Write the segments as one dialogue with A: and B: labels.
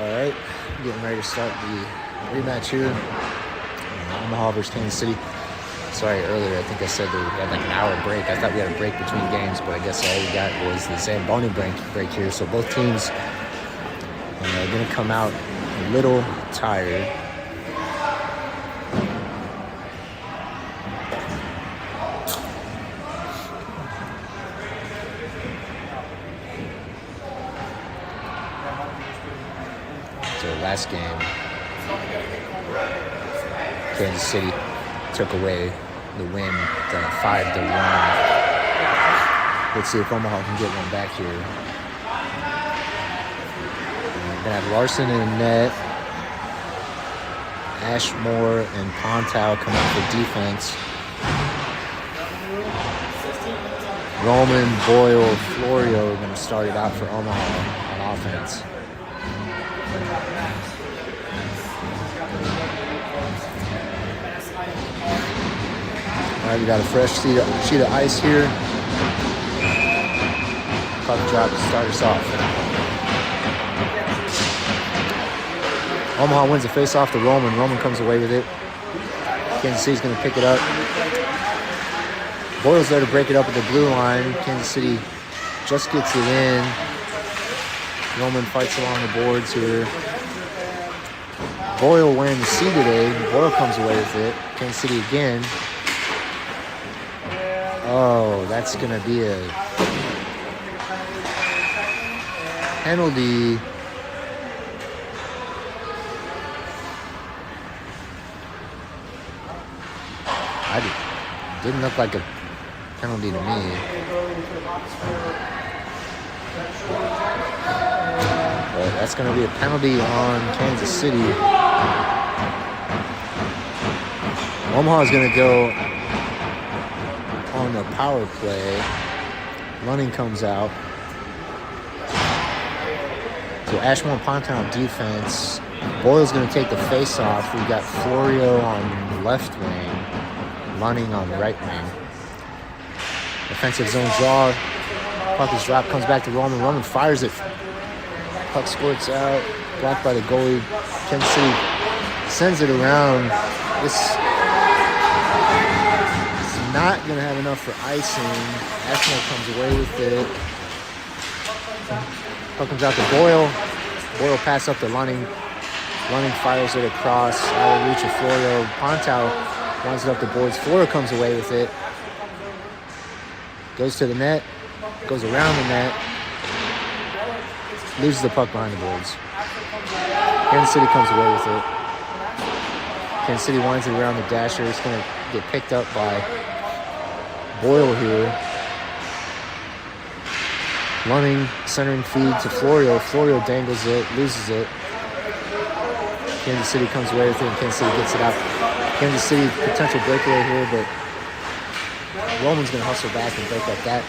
A: Alright, getting ready to start the rematch here. Omaha versus Kansas City. Sorry, earlier I think I said that we had like an hour break. I thought we had a break between games, but I guess all we got was the Zamboni break here. So both teams are going to come out a little tired. So last game, Kansas City took away the win, the 5-1. Let's see if Omaha can get one back here. We're gonna have Larson in net. Ashmore and Pontow come out for defense. Roman, Boyle, Florio are gonna start it out for Omaha on offense. All right, we got a fresh sheet of ice here. Puck drop to start us off. Omaha wins the face-off to Roman. Roman comes away with it. Kansas City's going to pick it up. Boyle's there to break it up at the blue line. Kansas City just gets it in. Roman fights along the boards here. Boyle wearing the C today. Boyle comes away with it. Kansas City again. Oh, that's going to be a penalty. Didn't look like a penalty to me. But that's going to be a penalty on Kansas City. Omaha is going to go on the power play. Lunning comes out. So Ashmore and Pontown on defense. Boyle's going to take the face-off. We've got Florio on the left wing. Lunning on the right wing. Offensive zone draw. Puck is dropped. Comes back to Roman. Roman fires it. Puck squirts out. Blocked by the goalie. Kansas City sends it around. This is not going to have enough for icing. Ashmore comes away with it. Puck comes out to Boyle. Boyle pass up to Lunning. Lunning fires it across. Out of reach of Florio. Pontow runs it up the boards. Florio comes away with it. Goes to the net. Goes around the net. Loses the puck behind the boards. Kansas City comes away with it. Kansas City winds it around the dasher. It's going to get picked up by Boyle here. Lunning, centering feed to Florio. Florio dangles it, loses it. Kansas City comes away with it, and Kansas City gets it out. Kansas City potential breakaway here, but Roman's going to hustle back and break up that.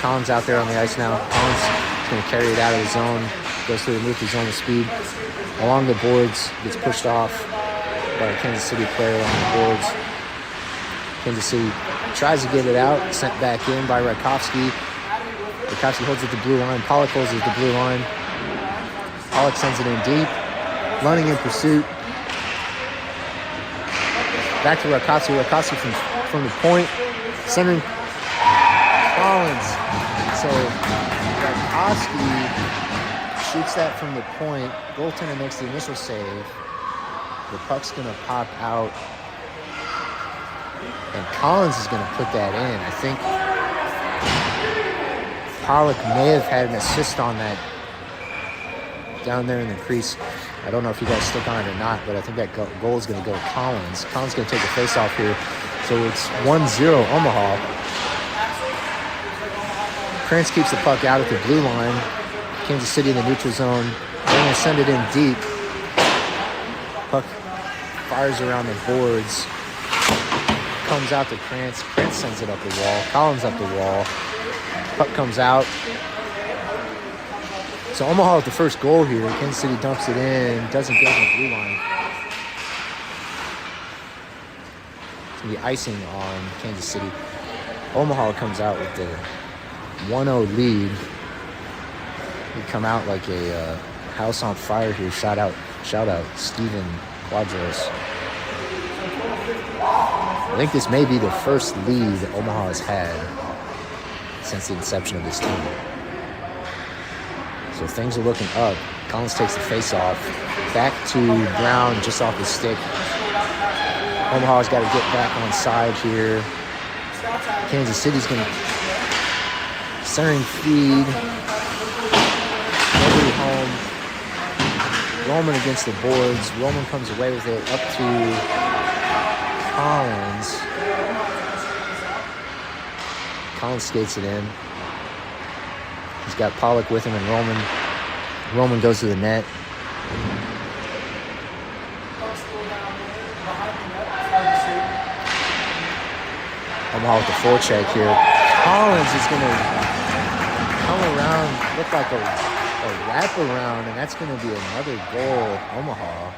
A: Collins out there on the ice now. Collins is going to carry it out of the zone. Goes through the neutral zone with speed. Along the boards, gets pushed off by a Kansas City player on the boards. Kansas City tries to get it out. Sent back in by Rakovsky. Rakovsky holds it to the blue line. Pollock holds it to the blue line. Pollock sends it in deep. Lunning in pursuit. Back to Rakovsky. Rakovsky from the point. Centering Collins. So Rakovsky shoots that from the point. Goaltender makes the initial save. The puck's going to pop out. And Collins is going to put that in. I think Pollock may have had an assist on that down there in the crease. I don't know if you guys stick on it or not, but I think that goal is going to go to Collins. Collins is going to take the face-off here. So it's 1-0 Omaha. Krantz keeps the puck out at the blue line. Kansas City in the neutral zone. They're going to send it in deep. Puck fires around the boards. Comes out to Krantz. Krantz sends it up the wall. Collins up the wall. Puck comes out. So Omaha with the first goal here. Kansas City dumps it in. Doesn't get on the blue line. It's going to be icing on Kansas City. Omaha comes out with the 1-0 lead. They come out like a house on fire here. Shout out, Steven Quadros. I think this may be the first lead Omaha has had since the inception of this team. So things are looking up. Collins takes the face off. Back to Brown, just off the stick. Omaha's got to get back on side here. Kansas City's going to centering feed. Nobody home. Roman against the boards. Roman comes away with it up to Collins. Collins skates it in. He's got Pollock with him and Roman. Roman goes to the net. Omaha with the forecheck here. Collins is going to come around, look like a wraparound, and that's going to be another goal, Omaha.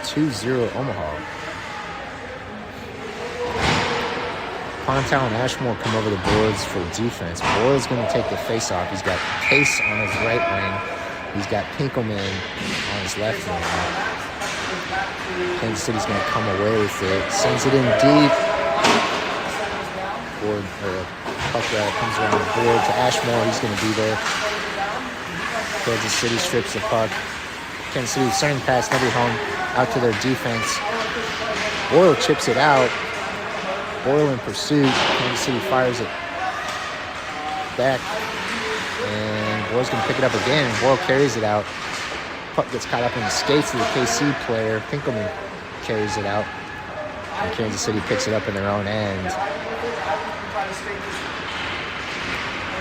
A: 2-0 Omaha. Pontow and Ashmore come over the boards for defense. Boyle's going to take the face-off. He's got Case on his right wing. He's got Pinkelman on his left wing. Kansas City's going to come away with it. Sends it in deep. Puck comes around the board to Ashmore. He's going to be there. Kansas City strips the puck. Kansas City sending pass, nobody home, out to their defense. Boyle chips it out. Boyle in pursuit. Kansas City fires it back. And Boyle's going to pick it up again. And Boyle carries it out. Puck gets caught up in the skates of the KC player. Pinkelman carries it out. And Kansas City picks it up in their own end.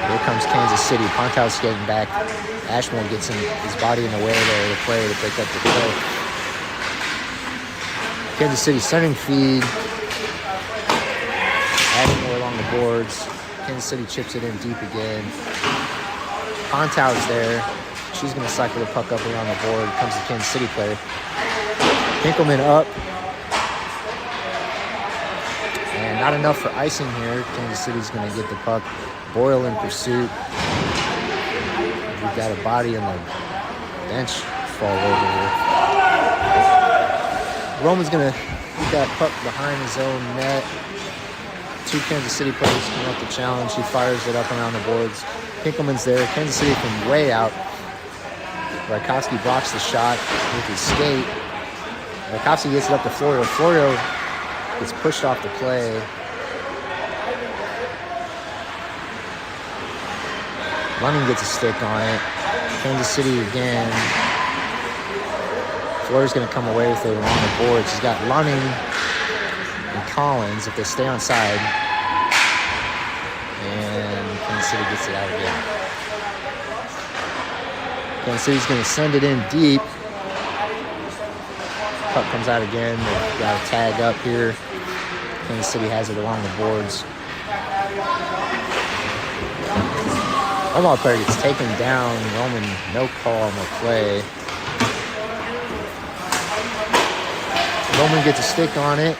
A: Here comes Kansas City. Pontow's getting back. Ashmore gets his body in the way there, the player to pick up the play. Kansas City centering feed. Ashmore along the boards. Kansas City chips it in deep again. Pontow's there. She's going to cycle the puck up around the board. Comes the Kansas City player. Pinkelman up. And not enough for icing here. Kansas City's going to get the puck. Boyle in pursuit. We've got a body on the bench fall over here. Roman's going to get that puck behind his own net. Two Kansas City players come up the challenge. He fires it up around the boards. Pinkelman's there. Kansas City from way out. Rakowski blocks the shot with his skate. Rakowski gets it up to Florio. Florio gets pushed off the play. Lunning gets a stick on it. Kansas City again. Florio's going to come away with it along the boards. He's got Lunning and Collins if they stay on side. And Kansas City gets it out again. Kansas City's going to send it in deep. Puck comes out again. They've got a tag up here. Kansas City has it along the boards. Omaha player gets taken down. Roman, no call on the play. Roman gets a stick on it.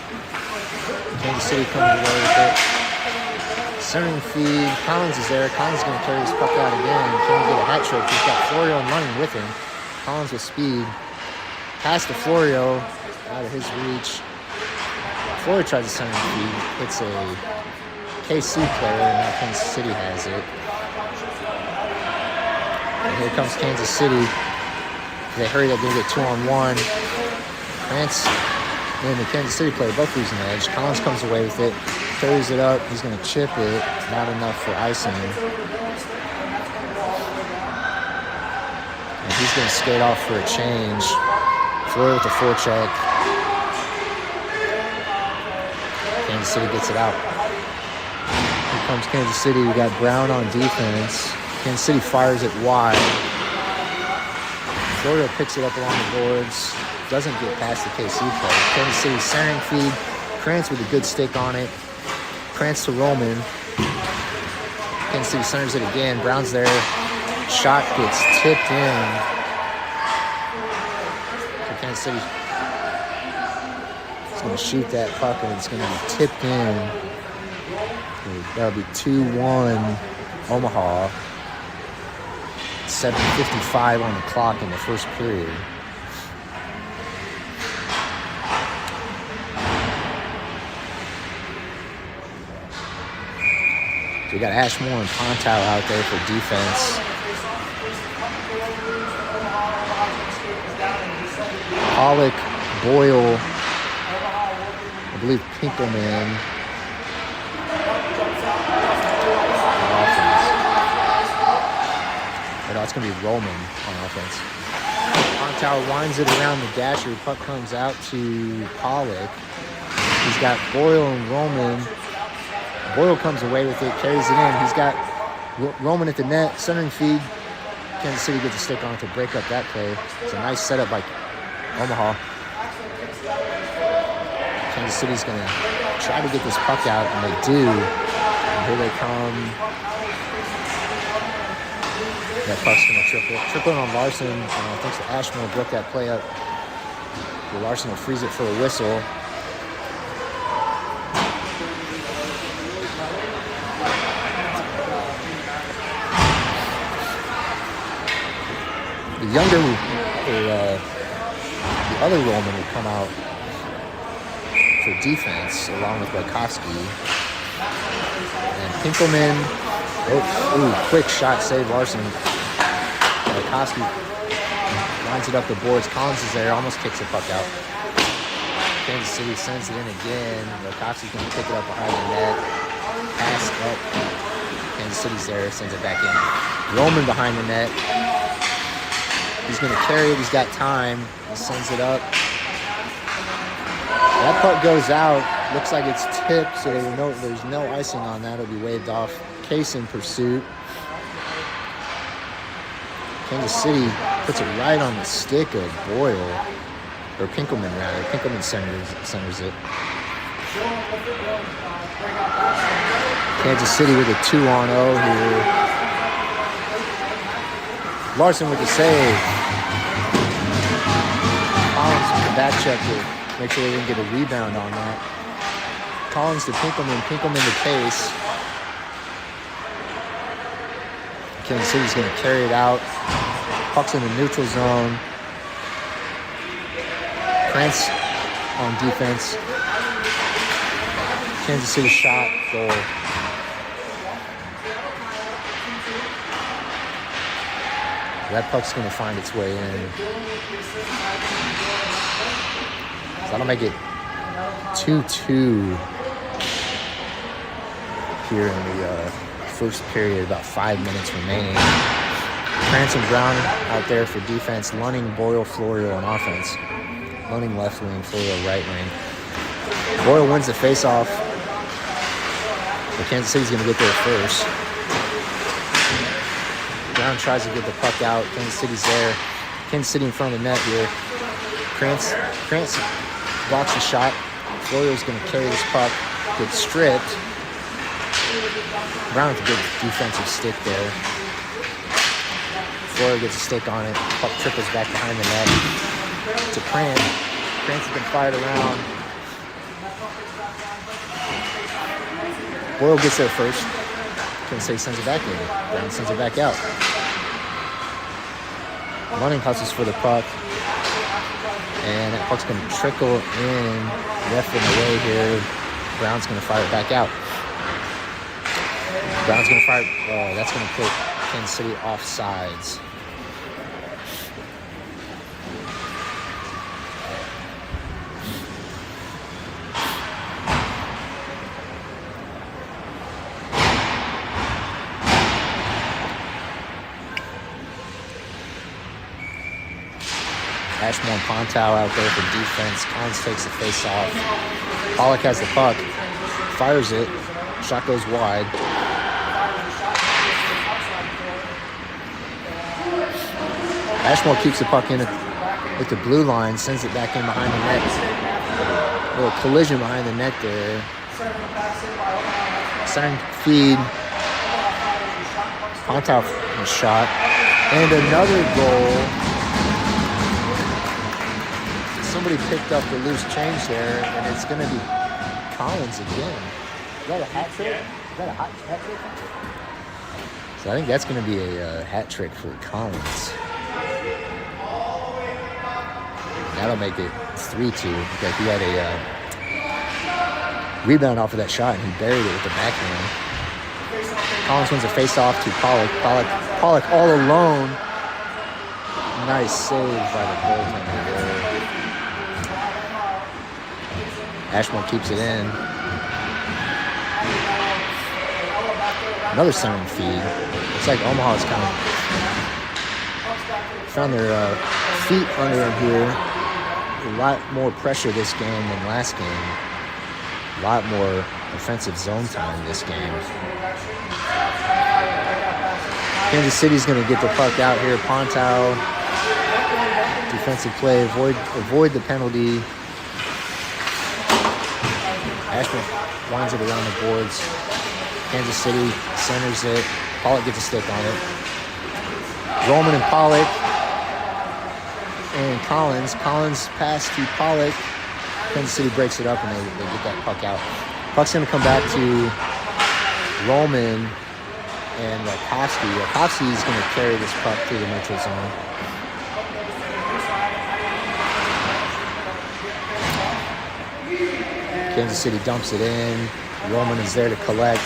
A: Kansas City coming away with it. Centering feed. Collins is there. Collins is going to carry his puck out again. Can he get a hat trick? He's got Florio and Lunning with him. Collins with speed. Pass to Florio. Out of his reach. Florio tries to center feed. Hits a KC player, and now Kansas City has it. And here comes Kansas City. They hurry up, they get 2-on-1. Krantz and the Kansas City player both losing the edge. Collins comes away with it, carries it up. He's going to chip it. Not enough for icing. And he's going to skate off for a change. Floyd with the forecheck. Kansas City gets it out. Here comes Kansas City. We got Brown on defense. Kansas City fires it wide. Florida picks it up along the boards. Doesn't get past the KC player. Kansas City centering feed. Krantz with a good stick on it. Krantz to Roman. Kansas City centers it again. Brown's there. Shot gets tipped in. So Kansas City is going to shoot that puck and it's going to be tipped in. That'll be 2-1 Omaha. 7:55 on the clock in the first period. So we got Ashmore and Pontow out there for defense. Pollock, Boyle, I believe Pinkelman. No, it's going to be Roman on offense. Pontow winds it around the dasher. Puck comes out to Pollock. He's got Boyle and Roman. Boyle comes away with it, carries it in. He's got Roman at the net, centering feed. Kansas City gets a stick on it to break up that play. It's a nice setup by Omaha. Kansas City's going to try to get this puck out, and they do. And here they come. That puck's going to triple on Larson. Thanks to Ashmore, broke that play up. Larson will freeze it for a whistle. The younger, the other Roman will come out for defense along with Wachowski. And Pinkelman, quick shot, save Larson. Wachowski lines it up the boards. Collins is there, almost kicks the puck out. Kansas City sends it in again. Wachowski's going to pick it up behind the net. Pass up. Kansas City's there, sends it back in. Roman behind the net. He's going to carry it. He's got time. He sends it up. That puck goes out. Looks like it's tipped, so there's no icing on that. It'll be waved off. Case in pursuit. Kansas City puts it right on the stick of Boyle. Or Pinkelman, rather. Pinkelman centers it. Kansas City with a 2-on-0 here. Larson with the save. Collins with the back check to make sure they didn't get a rebound on that. Collins to Pinkelman. Pinkelman to Case. Kansas City's going to carry it out. Puck's in the neutral zone. Krantz on defense. Kansas City shot, goal. That puck's going to find its way in. So that'll make it 2-2 here in the first period, about 5 minutes remaining. Krantz and Brown out there for defense. Lunning, Boyle, Florio on offense. Lunning left wing, Florio right wing. Boyle wins the faceoff. But Kansas City's going to get there first. Brown tries to get the puck out. Kansas City's there. Kansas City in front of the net here. Krantz blocks the shot. Florio's going to carry this puck. Gets stripped. Brown with a good defensive stick there. Florio gets a stick on it. Puck triples back behind the net. To Krantz. Krantz has been fired around. Boyle gets there first. Kansas City sends it back in. Brown sends it back out. Lunning hustles for the puck. And that puck's going to trickle in. Left in the way here. Brown's going to fire it back out. Brown's going to fire it. That's going to put Kansas City off sides. Ashmore and Pontow out there for defense. Collins takes the face off. Pollock has the puck. Fires it. Shot goes wide. Ashmore keeps the puck in at the blue line. Sends it back in behind the net. A little collision behind the net there. Centering feed. Pontow shot. And another goal. Somebody picked up the loose change there, and it's going to be Collins again. Is that a hat trick? Is that a hat trick? So I think that's going to be a hat trick for Collins. That'll make it 3-2. Because he had a rebound off of that shot, and he buried it with the backhand. Collins wins a face-off to Pollock. Pollock all alone. Nice save by the goaltender there. Ashmore keeps it in. Another centering feed. It's like Omaha's kind of found their feet under them here. A lot more pressure this game than last game. A lot more offensive zone time this game. Kansas City's going to get the puck out here. Pontau, defensive play, avoid the penalty. Ashmore winds it around the boards. Kansas City centers it. Pollock gets a stick on it. Roman and Pollock. And Collins pass to Pollock. Kansas City breaks it up and they get that puck out. Puck's going to come back to Roman and Rakowski. Rakowski is going to carry this puck through the neutral zone. Kansas City dumps it in. Roman is there to collect.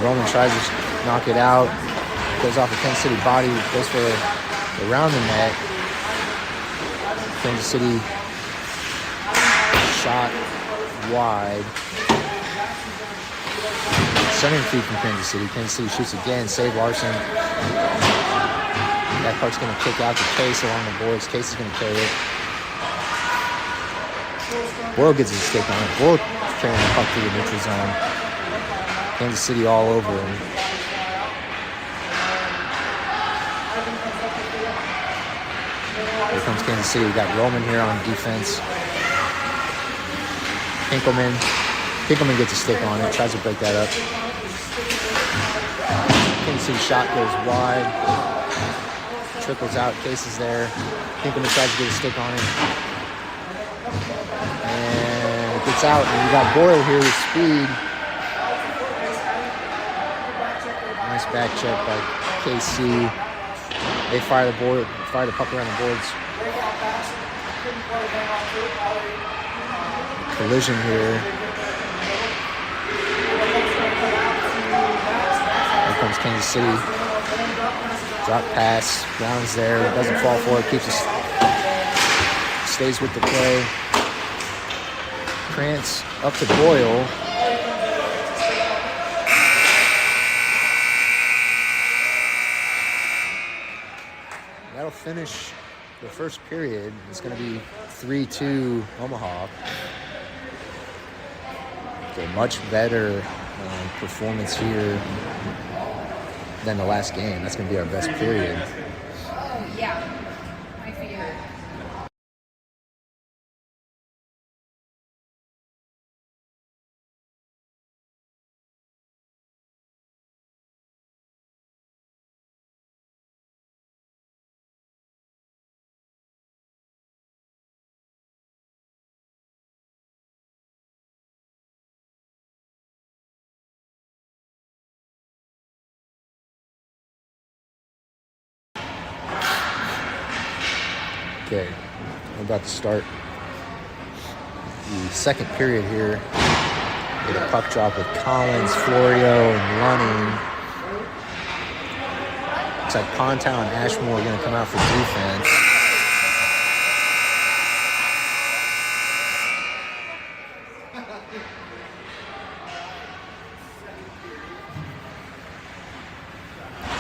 A: Roman tries to knock it out. Goes off the Kansas City body. Goes for around the net. Kansas City shot wide. Centering feed from Kansas City. Kansas City shoots again. Save Larson. That puck's going to kick out to Case along the boards. Case is going to carry it. Boyle gets his stick on it. Boyle carrying the puck through the neutral zone. Kansas City all over him. Here comes Kansas City. We got Roman here on defense. Pinkelman gets a stick on it. Tries to break that up. Kansas City shot goes wide. Trickles out. Case is there. Pinkelman tries to get a stick on it. And it gets out. And we got Boyle here with speed. Nice back check by KC. They fire the puck around the boards. Collision here. Here comes Kansas City. Drop pass. Brown's there. Doesn't fall for it. Keeps it. Stays with the play. Krantz up to Boyle. That'll finish the first period. It's going to be 3-2 Omaha. A much better performance here than the last game. That's going to be our best period.
B: Oh, yeah. My favorite.
A: Okay, we're about to start the second period here. Get a puck drop with Collins, Florio, and Lunning. Looks like Pontau and Ashmore are going to come out for defense.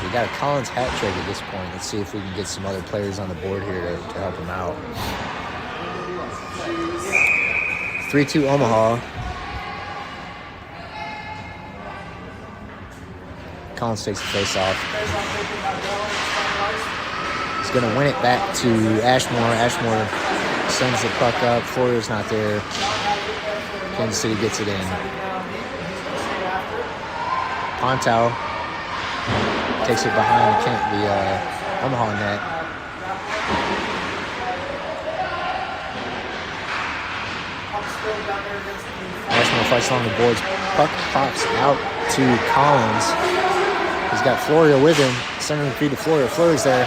A: We got a Collins hat trick at this point. Let's see if we can get some other players on the board here to help him out. 3-2 Omaha. Collins takes the face off. He's going to win it back to Ashmore. Ashmore sends the puck up. Florio's not there. Kansas City gets it in. Pontau takes it behind the Omaha net. Ashmore fights along the boards. Puck pops out to Collins. He's got Florio with him. Centering feed to Florio. Florio's there.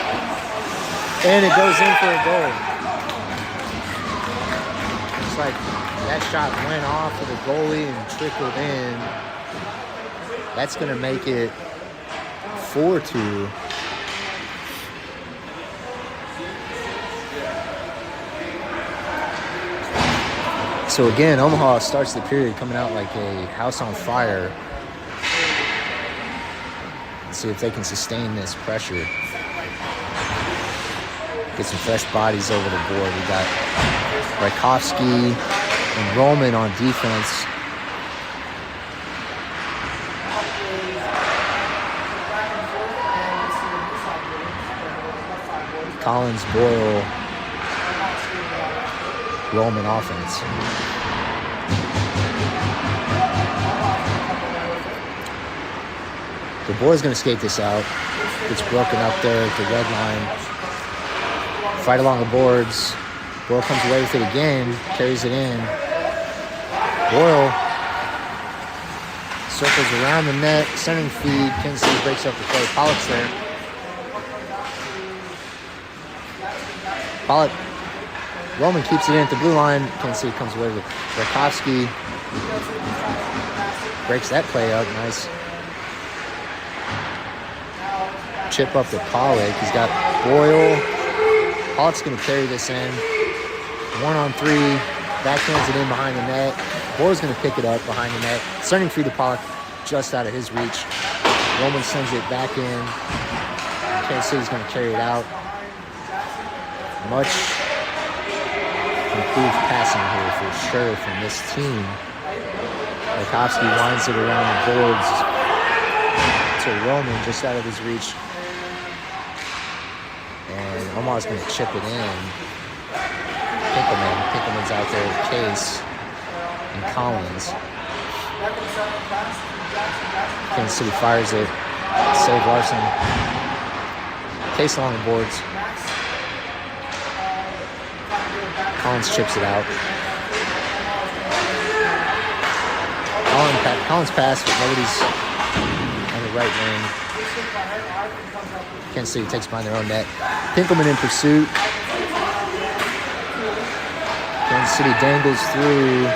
A: And it goes in for a goal. Looks like that shot went off of the goalie and trickled in. That's going to make it 4-2. So again, Omaha starts the period coming out like a house on fire. Let's see if they can sustain this pressure. Get some fresh bodies over the board. We got Rajkowski and Roman on defense. Collins, Boyle, Roman offense. The Boyle's going to skate this out. Gets broken up there at the red line. Fight along the boards. Boyle comes away with it again. Carries it in. Boyle circles around the net. Centering feed. Kansas City breaks up the play. Pollock's there. Pollock. Roman keeps it in at the blue line. Kansas City comes away with it. Rajkowski breaks that play up. Nice chip up to Pollock. He's got Boyle. Pollock's going to carry this in. 1-on-3. Backhands it in behind the net. Boyle's going to pick it up behind the net. Centering feed to Pollock just out of his reach. Roman sends it back in. Kansas City's going to carry it out. Much improved passing here for sure from this team. Rajkowski winds it around the boards to Roman just out of his reach. And Omar's going to chip it in. Pinkelman's out there with Case and Collins. Kansas City fires it. Save Larson. Case along the boards. Collins chips it out. Collins passed, but nobody's on the right wing. Kansas City takes behind their own net. Pinkelman in pursuit. Kansas City dangles through.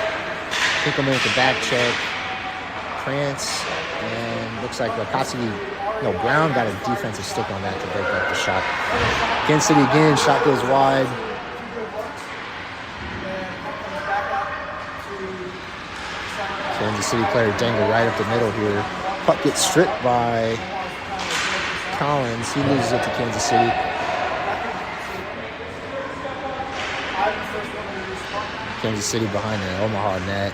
A: Pinkelman with the back check. Krantz, and looks like Brown got a defensive stick on that to break up the shot. Kansas City again, shot goes wide. Kansas City player dangle right up the middle here. Puck gets stripped by Collins. He loses it to Kansas City. Kansas City behind the Omaha net.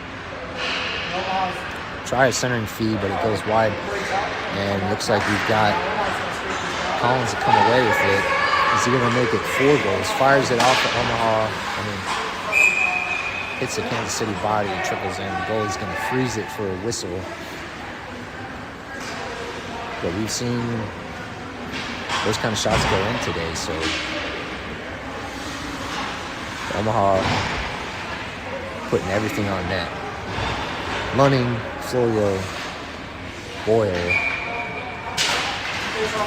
A: Try a centering feed, but it goes wide. And it looks like we've got Collins to come away with it. Is he going to make it 4 goals? Fires it off to Omaha. Hits the Kansas City body and trickles in. The goalie's going to freeze it for a whistle. But we've seen those kind of shots go in today, so Omaha putting everything on net. Lunning, Florio, Boyle,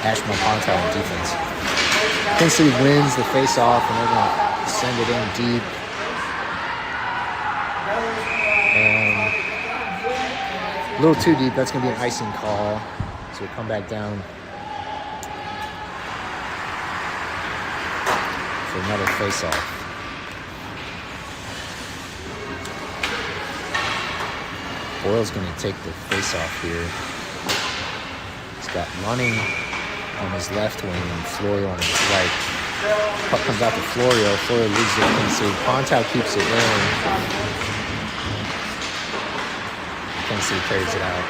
A: Ashman Pontown on defense. Kansas City wins the face-off, and they're going to send it in deep. And a little too deep. That's going to be an icing call. So we'll come back down for another face-off. Boyle's going to take the face-off here. He's got Lunning on his left wing and Florio on his right. Puck comes out to Florio. Florio leads it. Kansas City. Pontow keeps it in. Kansas City carries it out.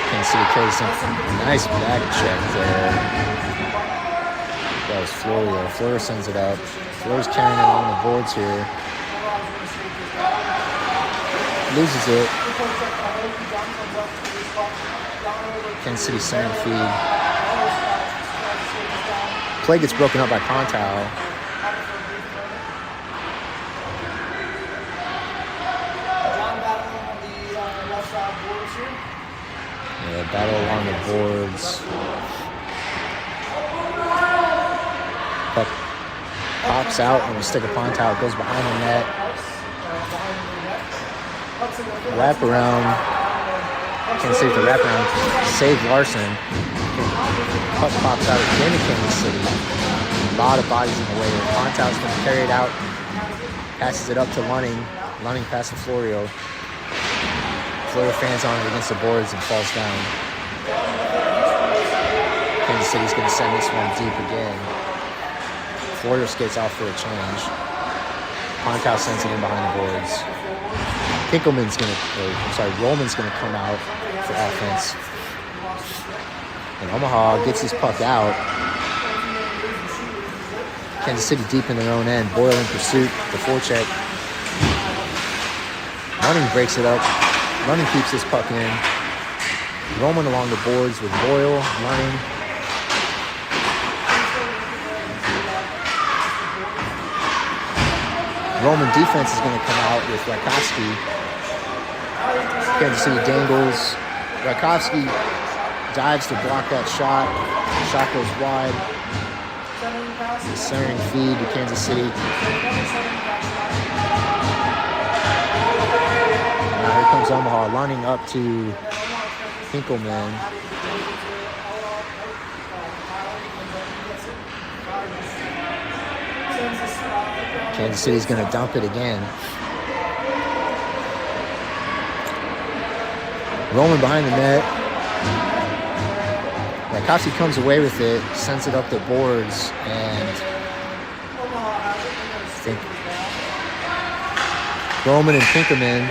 A: Kansas City carries it. Nice back check there. That was Florio. Florio sends it out. Florio's carrying it on the boards here. Loses it. Kansas City center feed. Play gets broken up by Pontow. battle along the boards. Puck pops out on the stick of Pontow. Goes behind the net. Wrap around. Kansas City to wrap around. Save Larson. Puck pops out again to Kansas City. A lot of bodies in the way. Pontow's going to carry it out. Passes it up to Lunning. Lunning passes Florio. Florio fans on it against the boards and falls down. Kansas City's going to send this one deep again. Florio skates off for a change. Pontow sends it in behind the boards. Roman's going to come out for offense. And Omaha gets his puck out. Kansas City deep in their own end. Boyle in pursuit. The forecheck. Lunning breaks it up. Lunning keeps this puck in. Roman along the boards with Boyle, Lunning. Roman defense is going to come out with Rakowski. Kansas City dangles. Rakowski dives to block that shot. The shot goes wide. The centering feed to Kansas City. Now here comes Omaha, lining up to Hinkleman. Kansas City's going to dump it again. Roman behind the net. Rakowski comes away with it, sends it up the boards, and I think Roman and Pinkelman.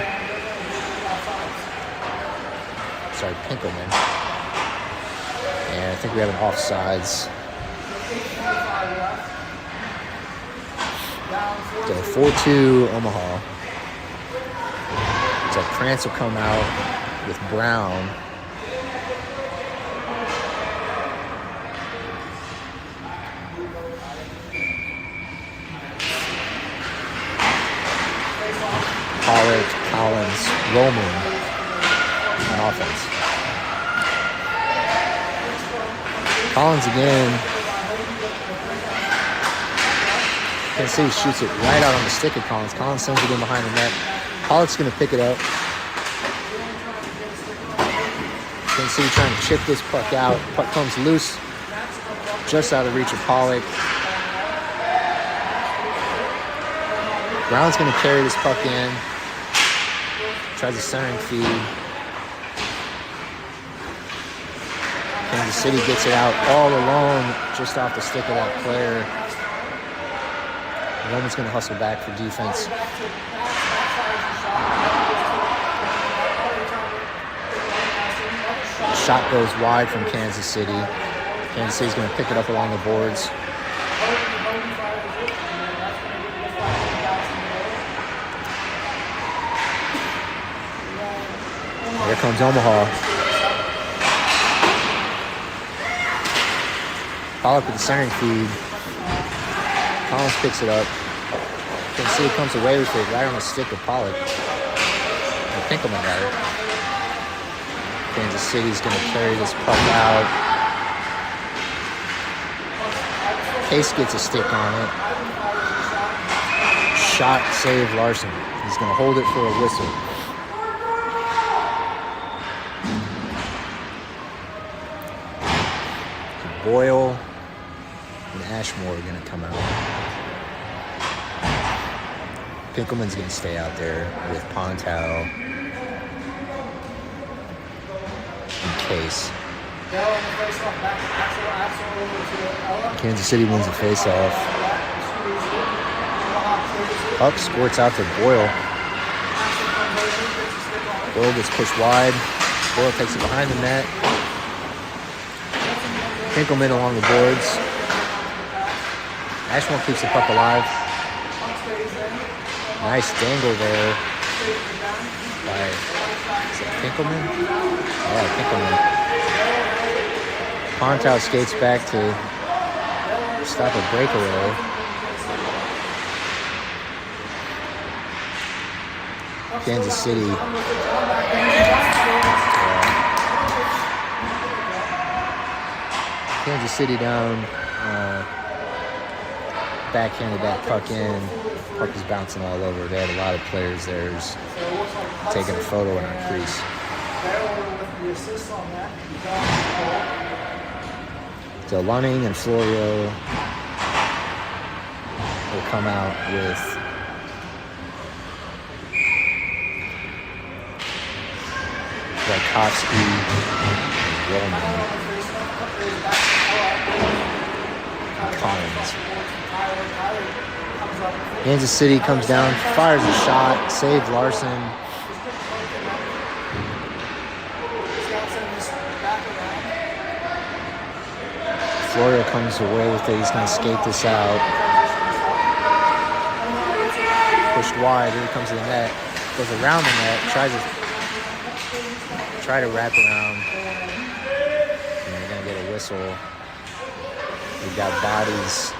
A: And I think we have an offsides. So 4-2 Omaha. So Krantz will come out with Brown. Pollard, Collins, Roman on offense. Collins again. Kansas City shoots it right out on the stick of Collins. Collins sends it in behind the net. Pollock's going to pick it up. Kansas City trying to chip this puck out. Puck comes loose, just out of reach of Pollock. Brown's going to carry this puck in. Tries a centering feed. Kansas City gets it out all alone, just off the stick of that player. Roman's going to hustle back for defense. The shot goes wide from Kansas City. Kansas City's going to pick it up along the boards. Here comes Omaha. Pollock with the centering feed. Collins picks it up. Kansas City comes away with it right on the stick of Pollock. I think I'm got it. Kansas City's going to carry this puck out. Case gets a stick on it. Shot, save Larson. He's going to hold it for a whistle. Boyle and Ashmore are going to come out. Pinkelman's going to stay out there with Pontow in case. Kansas City wins the faceoff. Puck squirts out to Boyle. Boyle gets pushed wide. Boyle takes it behind the net. Pinkelman along the boards. Ashmore keeps the puck alive. Nice dangle there by, is it Pinkelman? Yeah, Pinkelman. Pontow skates back to stop a breakaway. Kansas City. Kansas City down, backhanded that puck in. Puck was bouncing all over. They had a lot of players there who's taking a photo in our crease. So Lunning and Florio will come out with Rakowski and Roman and Collins. Kansas City comes down, fires a shot, saved Larson. Florio comes away with it. He's going to skate this out. Pushed wide. Here he comes to the net. Goes around the net. Try to wrap around. And we're going to get a whistle. We've got bodies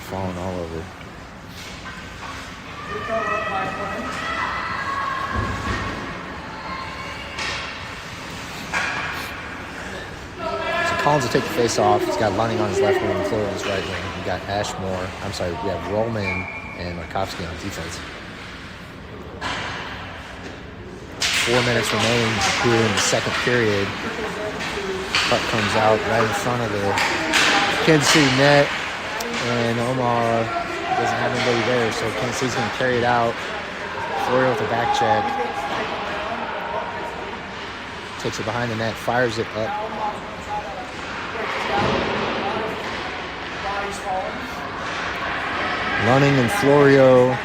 A: falling all over. Collins will take the face off. He's got Lunning on his left wing and Florio on his right wing. We got Ashmore. I'm sorry, we have Roman and Rakowski on defense. 4 minutes remaining here in the second period. Puck comes out right in front of the Kansas City net, and Omaha doesn't have anybody there, so Kansas City's going to carry it out. Florio with a back check. Takes it behind the net, fires it up. Lunning and Florio.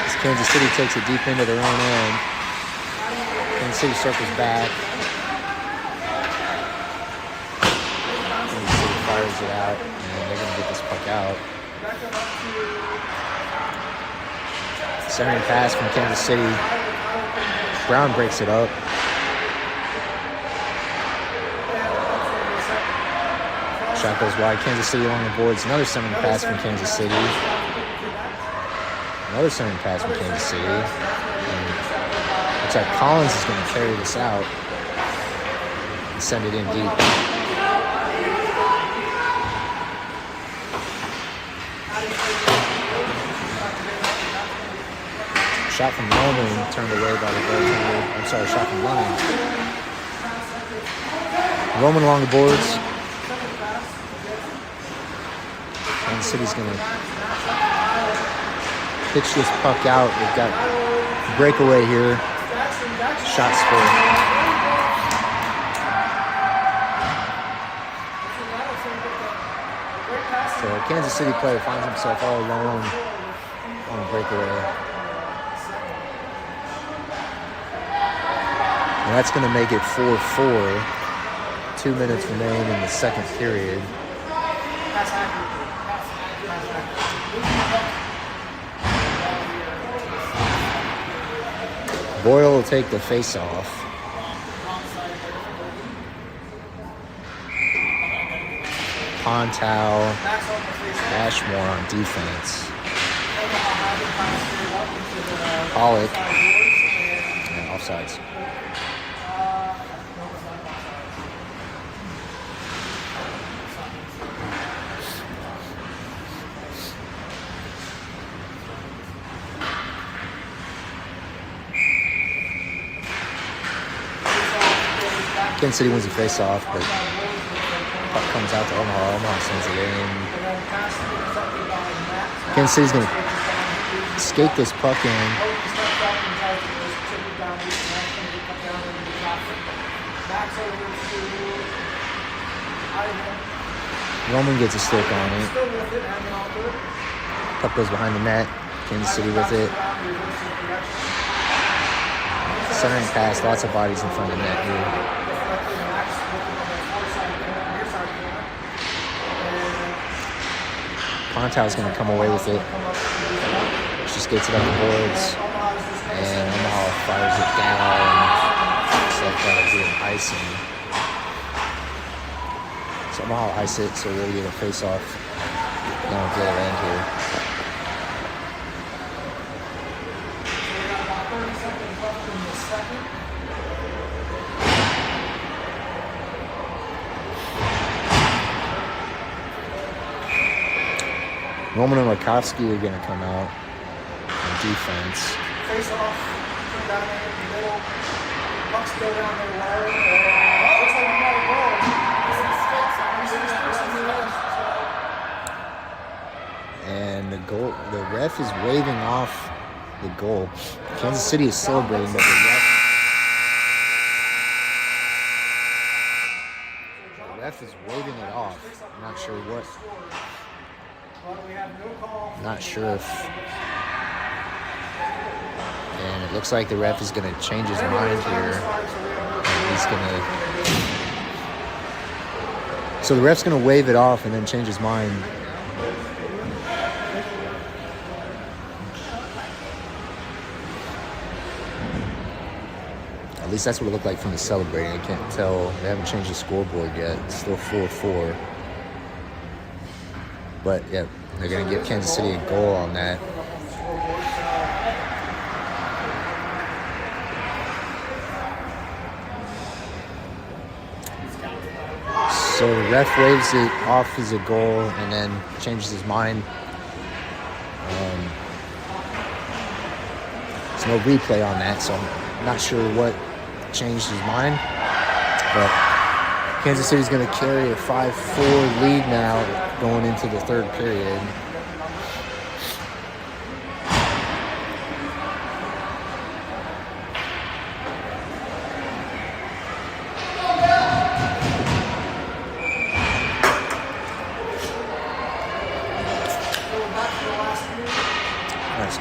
A: As Kansas City takes it deep into their own end. Kansas City circles back. Kansas City fires it out, and they're going to get this puck out. Centering pass from Kansas City. Brown breaks it up. Shot goes wide. Kansas City along the boards. Another centering pass from Kansas City. Another centering pass from Kansas City. And looks like Collins is going to carry this out and send it in deep. Shot from Roman turned away by the goaltender. I'm sorry, shot from Lunning. Roman along the boards. Kansas City's going to pitch this puck out. We've got breakaway here. Shots for so a Kansas City player finds himself all alone on a breakaway. And that's going to make it 4-4. 2 minutes remain in the second period. Boyle will take the face-off. Pontow, Ashmore on defense. Pollock, and offsides. Kansas City wins the face-off, but puck comes out to Omaha. Omaha sends it in. Kansas City's going to skate this puck in. Roman gets a stick on it. Puck goes behind the net. Kansas City with it. Centering pass, lots of bodies in front of the net here. Pontow's going to come away with it. She skates it up the boards. And Omaha fires it down. Looks like that'll be an icing. So Omaha ice it, so we'll get a face-off down at the other end here. Roman and Rakowski are going to come out on defense.
C: Face off, come down there in the middle. Puck's still down there low. Looks like we got a goal.
A: And the ref is waving off the goal. Kansas City is celebrating, but the ref is waving it off. I'm not sure what. Not sure if. And it looks like the ref is going to change his mind here. And he's going to. So the ref's going to wave it off and then change his mind. At least that's what it looked like from the celebrating. I can't tell. They haven't changed the scoreboard yet. It's still 4-4. But, yeah, they're going to give Kansas City a goal on that. So the ref waves it off as a goal and then changes his mind. There's no replay on that, so I'm not sure what changed his mind. But Kansas City's going to carry a 5-4 lead now going into the third period.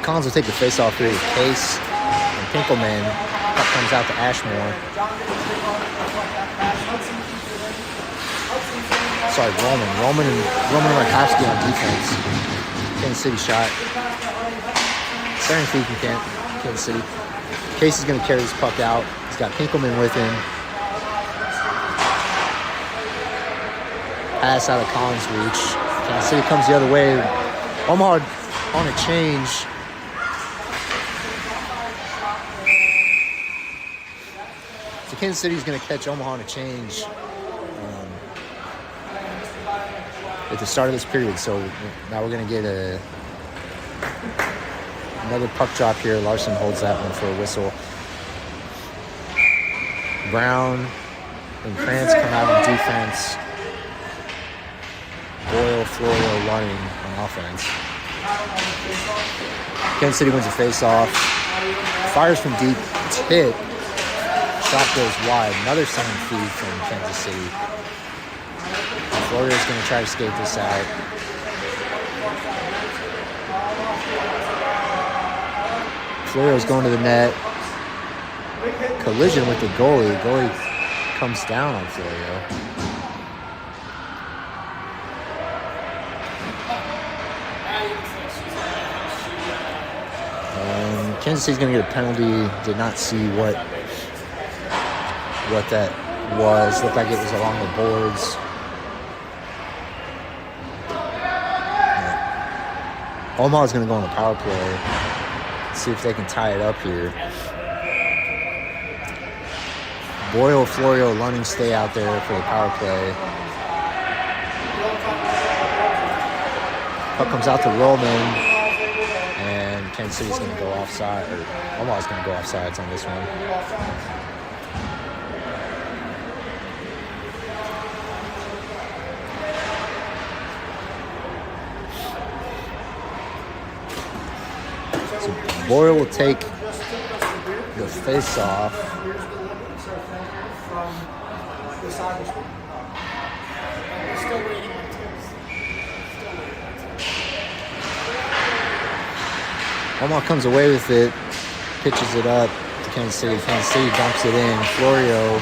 A: Collins will take the face-off here with Case and Pinkelman. Puck comes out to Ashmore. Sorry, Roman and Rakowski on defense. Kansas City shot. Center feed from Kansas City. Case is going to carry this puck out. He's got Pinkelman with him. Pass out of Collins' reach. Kansas City comes the other way. Omaha on a change. So Kansas City's going to catch Omaha on a change at the start of this period. So now we're going to get another puck drop here. Larson holds that one for a whistle. Brown and France come out on defense. Boyle, Florio, Lunning on offense. Kansas City wins a face-off. Fires from deep. Tip. Shot goes wide. Another center feed from Kansas City. Florio's going to try to skate this out. Florio's going to the net. Collision with the goalie. Goalie comes down on Florio. Kansas City's going to get a penalty. Did not see what that was. Looked like it was along the boards. Omaha's going to go on the power play. See if they can tie it up here. Boyle, Florio, Lunning stay out there for the power play. Puck comes out to Roman. Kansas City's going to go offside, or Omaha's going to go offsides on this one. So Boyle will take the face-off. Omaha comes away with it, pitches it up to Kansas City. Kansas City dumps it in. Florio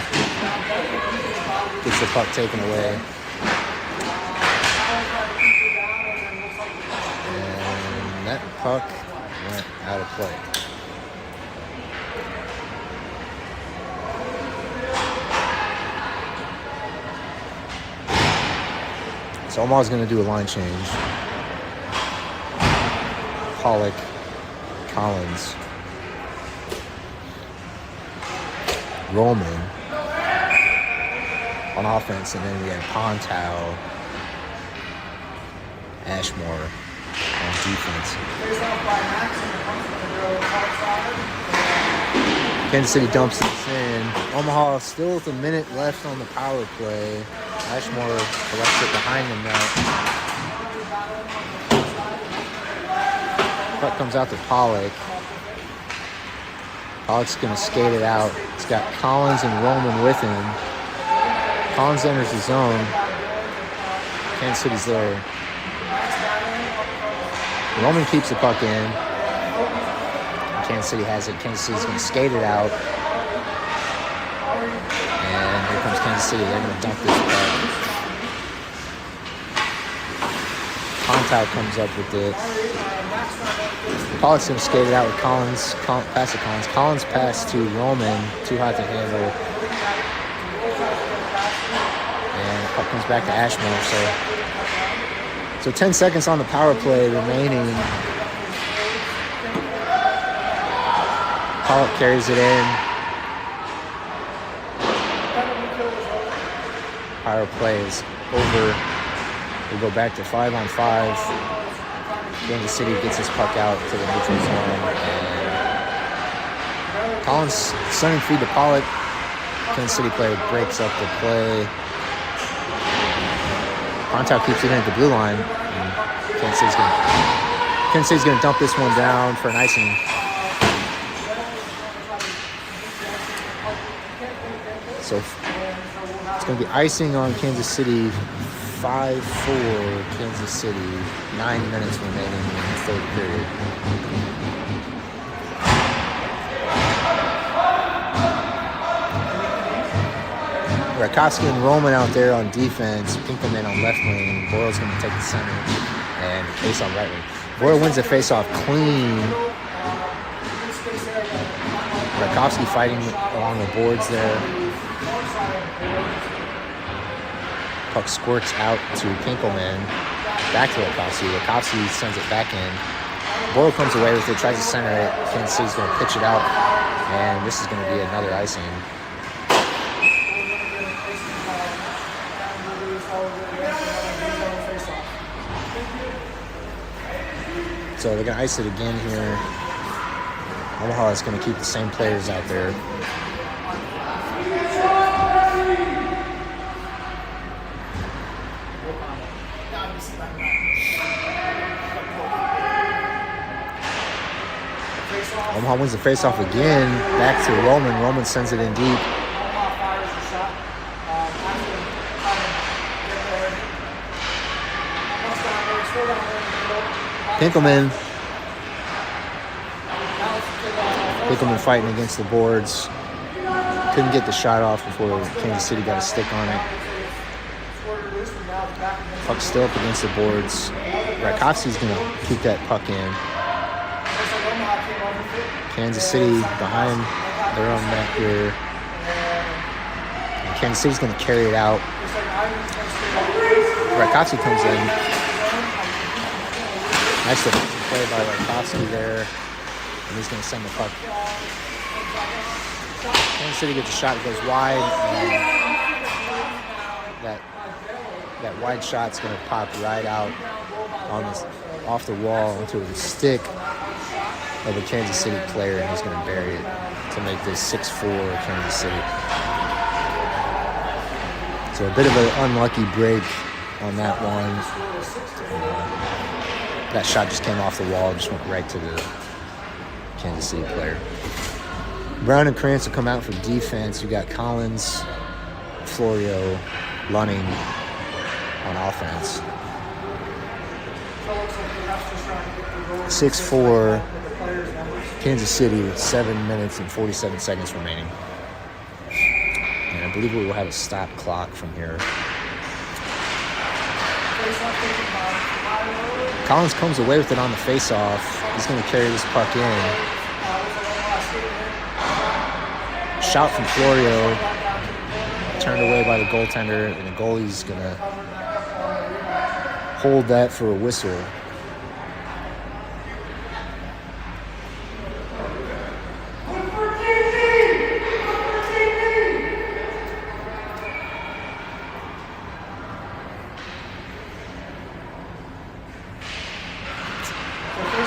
A: gets the puck taken away. And that puck went out of play. So Omaha's going to do a line change. Pollock. Collins, Roman on offense, and then we have Pontau, Ashmore on defense.
C: Face off by Max, and the punt's going to go outside.
A: Kansas City dumps this in. Omaha still with a minute left on the power play. Ashmore collects it behind them now. Puck comes out to Pollock. Pollock's going to skate it out. It's got Collins and Roman with him. Collins enters the zone. Kansas City's there. Roman keeps the puck in. Kansas City has it. Kansas City's going to skate it out. And here comes Kansas City. They're going to dump this puck. Pontow comes up with it. Pollock's going to skate it out with Collins. Pass to Collins. Collins pass to Roman. Too hot to handle. And the puck comes back to Ashmore. So 10 seconds on the power play remaining. Pollock carries it in. Power play is over. We go back to 5-on-5. Kansas City gets his puck out to the neutral zone. And Collins sending feed to Pollock. Kansas City player breaks up the play. Pontow keeps it in at the blue line. And Kansas City's going to dump this one down for an icing. So it's going to be icing on Kansas City, 5-4 Kansas City, 9 minutes remaining in the third period. Rakowski and Roman out there on defense, Pinkelman on left wing, Boyle's going to take the center, and face on right wing. Boyle wins the face-off clean. Rakowski fighting along the boards there. Puck squirts out to Pinkelman. Back to Rakowski. Rakowski sends it back in. Boyle comes away with it, tries to center it. Kansas City's going to pitch it out. And this is going to be another icing. So they're going to ice it again here. Omaha is going to keep the same players out there. Omaha wins the faceoff again. Back to Roman. Roman sends it in deep. Pinkelman fighting against the boards. Couldn't get the shot off before Kansas City got a stick on it. Puck still up against the boards. Rakowski's going to keep that puck in. Kansas City behind their own net here. And Kansas City's going to carry it out. Rakowski comes in. Nice defensive play by Rakowski there. And he's going to send the puck. Kansas City gets a shot that goes wide. And that wide shot's going to pop right out on this, off the wall into the stick of a Kansas City player, and he's going to bury it to make this 6-4 Kansas City. So a bit of an unlucky break on that one. That shot just came off the wall, just went right to the Kansas City player. Brown and Krantz will come out for defense. You got Collins, Florio, Lunning on offense. 6-4 Kansas City with 7 minutes and 47 seconds remaining. And I believe we will have a stop clock from here. Collins comes away with it on the face-off. He's going to carry this puck in. Shot from Florio. Turned away by the goaltender, and the goalie's going to hold that for a whistle.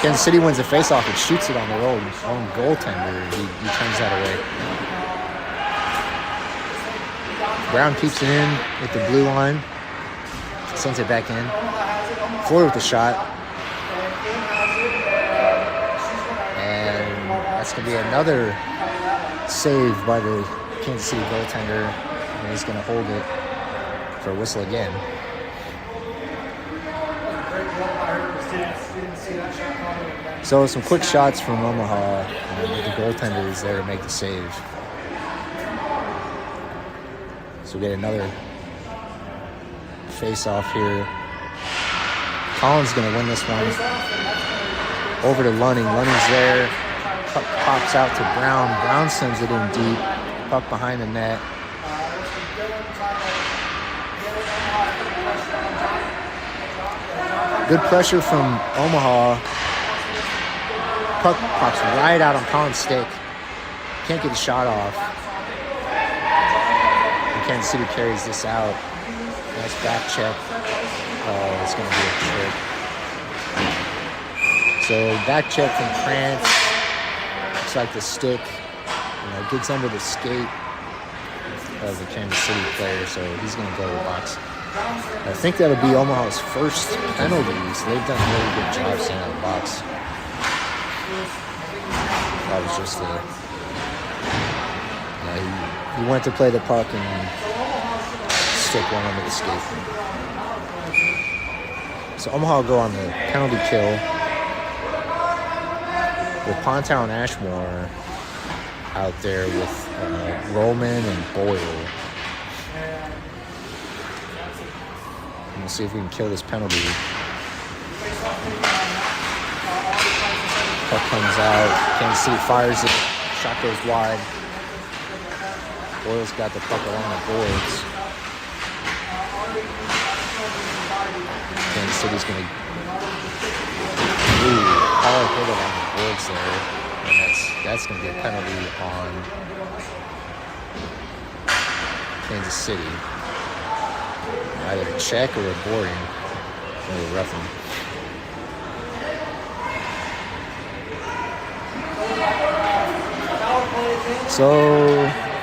A: Kansas City wins the faceoff and shoots it on their own goaltender. He turns that away. Brown keeps it in with the blue line. Sends it back in. Florida with the shot. And that's going to be another save by the Kansas City goaltender. And he's going to hold it for a whistle again. So some quick shots from Omaha. The goaltender is there to make the save. So we get another face-off here. Collins going to win this one. Over to Lunning. Lunning's there. Puck pops out to Brown. Brown sends it in deep. Puck behind the net. Good pressure from Omaha. Puck pops right out on Collins' stick. Can't get a shot off. And Kansas City carries this out. Nice back check. Oh, it's going to be a trick. So back check from Krantz. Looks like the stick, gets under the skate of the Kansas City player, so he's going to go to the box. I think that'll be Omaha's first penalties. They've done a really good job staying out of the box. That was just he went to play the puck and stick went under the skate. So Omaha will go on the penalty kill with Pontown and Ashmore out there with Roman and Boyle. And we'll see if we can kill this penalty. Puck comes out. Kansas City fires it. Shot goes wide. Boyle's got the puck along the boards. Kansas City's going to... Pollard hit it on the boards there. And that's going to be a penalty on Kansas City. Either a check or a boarding. Really rough one. So,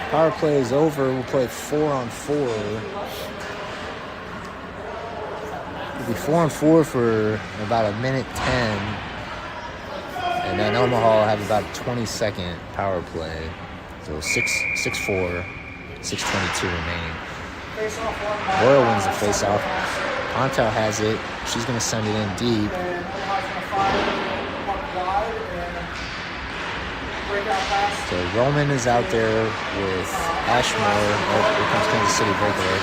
A: power play is over. We'll play 4-on-4. It'll be 4-on-4 for about a minute 10. And then Omaha will have about a 20-second power play. So 6-4, 6:22 remaining. Boyle wins the face-off. Pontow has it. She's going to send it in deep. So Roman is out there with Ashmore. Oh, here comes Kansas City breakaway.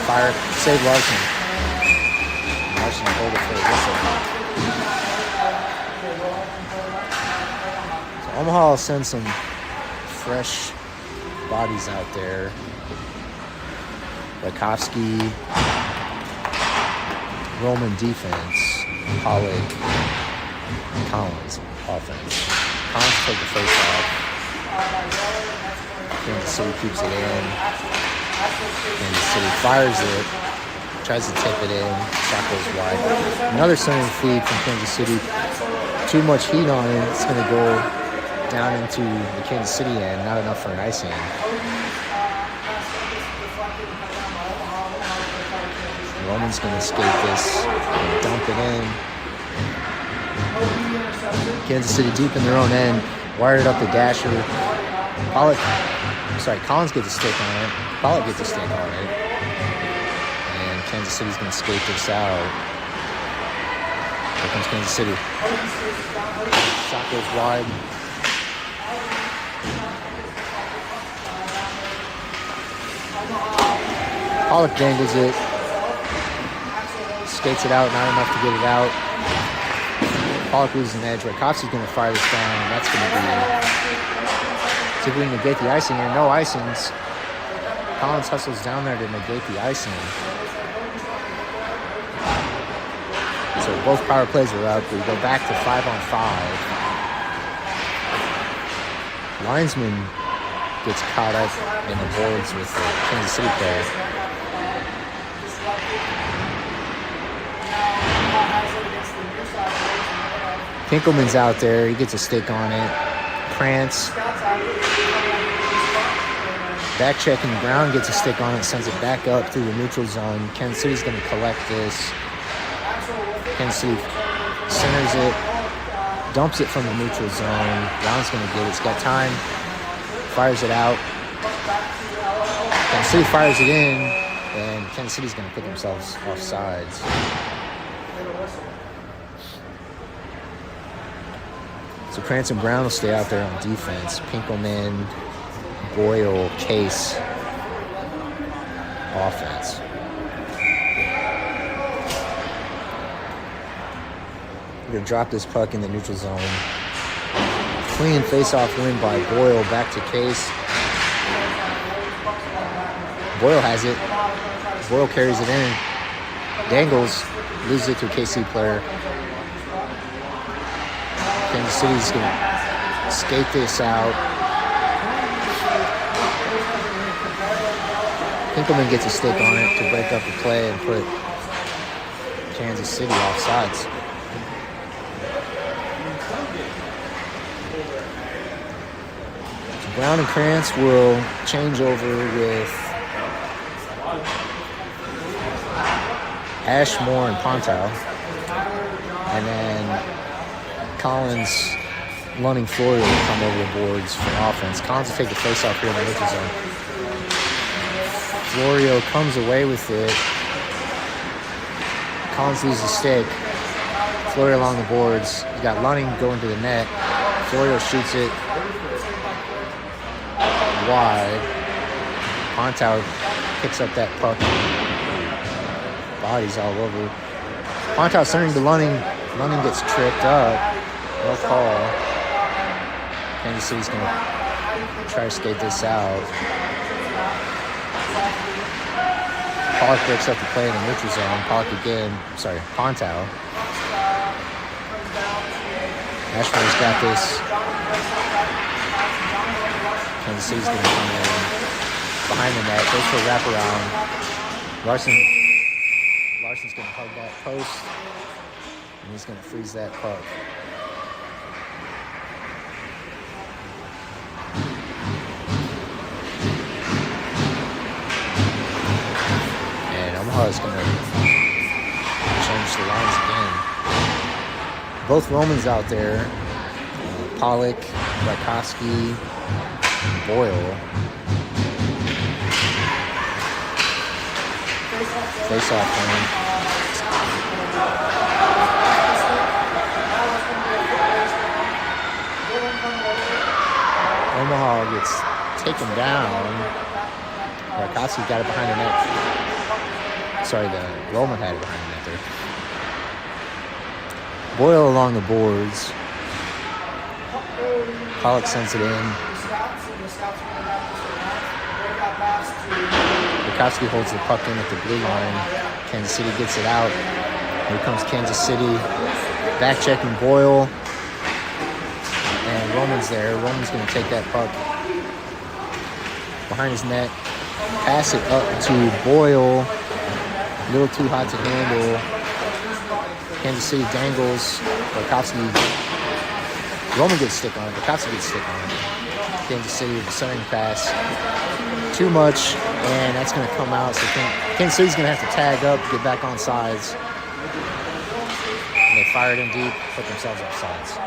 A: Fire, save Larson. Larson will hold it for a whistle. So Omaha will send some fresh bodies out there. Rakowski, Roman defense, Pollock, Collins offense. Collins take the face off. Kansas City keeps it in. Kansas City fires it. Tries to tip it in. Shot goes wide. Another centering feed from Kansas City. Too much heat on it. It's going to go down into the Kansas City end. Not enough for an icing. Roman's going to skate this and dump it in. Kansas City deep in their own end. Wired up the dasher. Collins gets a stick on it. Pollock gets a stick on it. And Kansas City's going to skate this out. Here comes Kansas City. Shot goes wide. Pollock dangles it. Skates it out, not enough to get it out. Pollock loses an edge. Rakowski's going to fire this down, and that's going to be... See if we can negate the icing here. No icings. Collins hustles down there to negate the icing. So both power plays are up. We go back to 5-on-5. Linesman gets caught up in the boards with the Kansas City player. Pinkelman's out there. He gets a stick on it. Krantz back checking. Brown gets a stick on it, sends it back up through the neutral zone. Kansas City's going to collect this. Kansas City centers it, dumps it from the neutral zone. Brown's going to get it. It's got time. Fires it out. Kansas City fires it in, and Kansas City's going to put themselves off sides. So Krantz and Brown will stay out there on defense. Pinkelman, Boyle, Case, offense. We're going to drop this puck in the neutral zone. Clean face-off win by Boyle, back to Case. Boyle has it. Boyle carries it in. Dangles, loses it to a KC player. Kansas City's going to skate this out. Pinkelman gets a stick on it to break up the play and put Kansas City off sides. So Brown and Krantz will change over with Ashmore and Pontow. And then Collins, Lunning, Florio will come over the boards for offense. Collins will take the face-off here in the neutral zone. Florio comes away with it. Collins loses the stick. Florio along the boards. You got Lunning going to the net. Florio shoots it wide. Pontow picks up that puck. Bodies all over. Pontow turning to Lunning. Lunning gets tripped up. No call. Kansas City's going to try to skate this out. Pollock breaks up the play in the neutral zone. Pontow. Ashford's got this. Kansas City's going to come in behind the net. Goes for a wraparound. Larson's going to hug that post. And he's going to freeze that puck. Is going to change the lines again. Both Romans out there. Pollock, Rakowski, Boyle. Face-off game. Omaha gets taken down. Rakowski got it behind the net. Sorry, the Roman had it behind the net there. Boyle along the boards. Pollock sends it in. Rakowski holds the puck in at the blue line. Kansas City gets it out. Here comes Kansas City. Back checking Boyle. And Roman's there. Roman's going to take that puck behind his net. Pass it up to Boyle. A little too hot to handle. Kansas City dangles. Rakowski. Roman gets stick on it. Rakowski gets stick on it. Kansas City with the centering pass. Too much, and that's going to come out. So Kansas City's going to have to tag up, get back on sides. And they fire it in deep, put themselves off sides.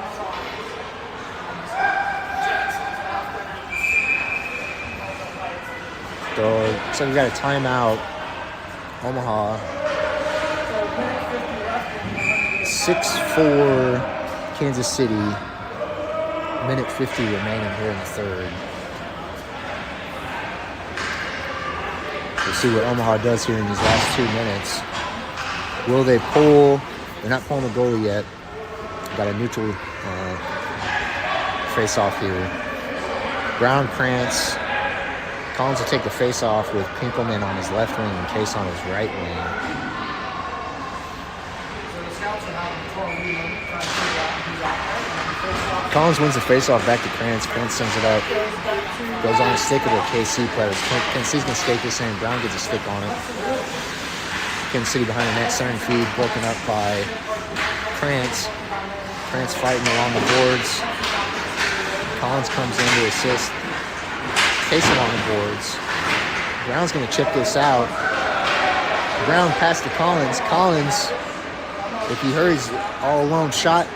A: So we got a timeout. Omaha. 6-4 Kansas City. Minute 50 remaining here in the third. We'll see what Omaha does here in these last 2 minutes. Will they pull? They're not pulling the goalie yet. Got a neutral face-off here. Brown, Krantz. Collins will take the face-off with Pinkelman on his left wing and Case on his right wing. Collins wins the face-off back to Krantz. Krantz sends it up. Goes on a stick of the KC players. Kansas City's going to skate this in. Brown gets a stick on it. Kansas City behind the net. Centering feed broken up by Krantz. France fighting along the boards. Collins comes in to assist. Case along the boards. Brown's going to chip this out. Brown passed to Collins. Collins, if he hurries, all alone shot.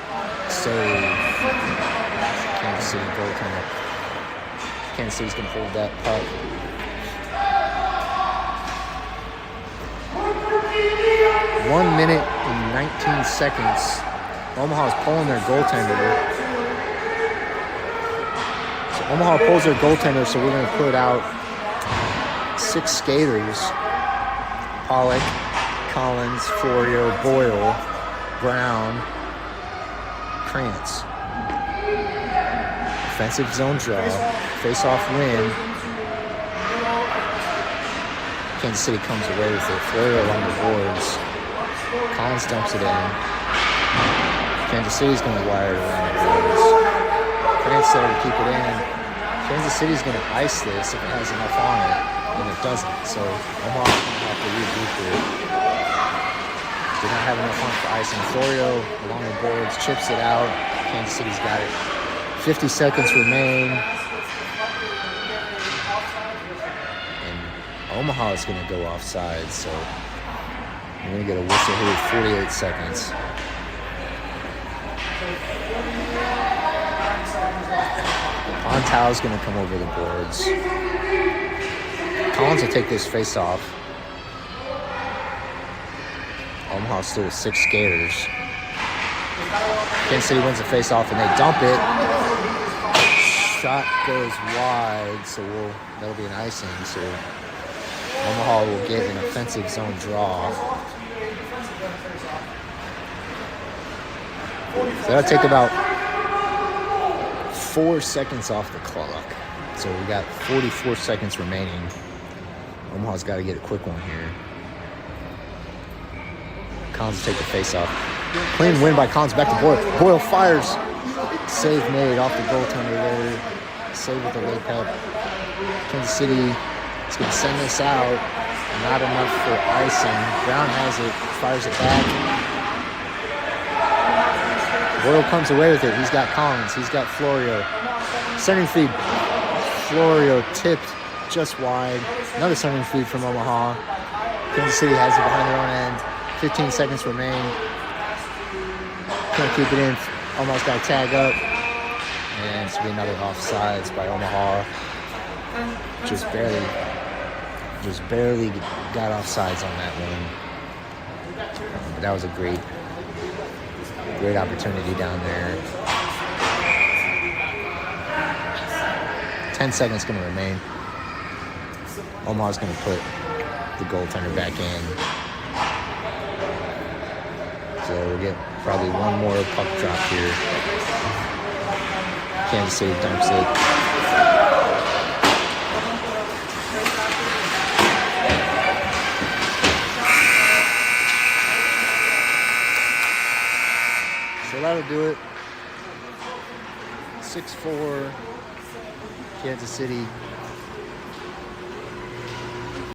A: Save. Kansas City goaltender. Kansas City's going to hold that puck. One minute and 19 seconds. Omaha's pulling their goaltender. So Omaha pulls their goaltender, so we're going to put out 6 skaters. Pollock, Collins, Florio, Boyle, Brown, Krantz. Offensive zone draw. Face-off win. Kansas City comes away with it. Florio along the boards. Collins dumps it in. Kansas City's going to wire it around the boards. Krantz there to keep it in. Kansas City's going to ice this if it has enough on it, and it doesn't. So Omaha's going to have to regroup here. Did not have enough on it for icing. Florio along the boards, chips it out. Kansas City's got it. 50 seconds remain. And Omaha is going to go offside, so we're going to get a whistle here at 48 seconds. Ontau's going to come over the boards. Collins will take this face off. Omaha still with 6 skaters. Kansas City wins the face off and they dump it. Shot goes wide, so that'll be an icing. So Omaha will get an offensive zone draw. So that'll take about 4 seconds off the clock. So we got 44 seconds remaining. Omaha's got to get a quick one here. Collins will take the face off. Clean win by Collins, back to Boyle. Boyle fires. Save made off the goaltender there. Save with the leg cup. Kansas City is going to send this out. Not enough for icing. Brown has it, fires it back. Boyle comes away with it. He's got Collins. He's got Florio. Centering feed. Florio tipped just wide. Another centering feed from Omaha. Kansas City has it behind their own end. 15 seconds remain. Can't keep it in. Almost got to tag up. And it's going to be another offsides by Omaha. Just barely got offsides on that one. But that was a great opportunity down there. 10 seconds going to remain. Omaha's going to put the goaltender back in. So we'll get probably one more puck drop here. Kansas City dumps it. So that'll do it. 6-4 Kansas City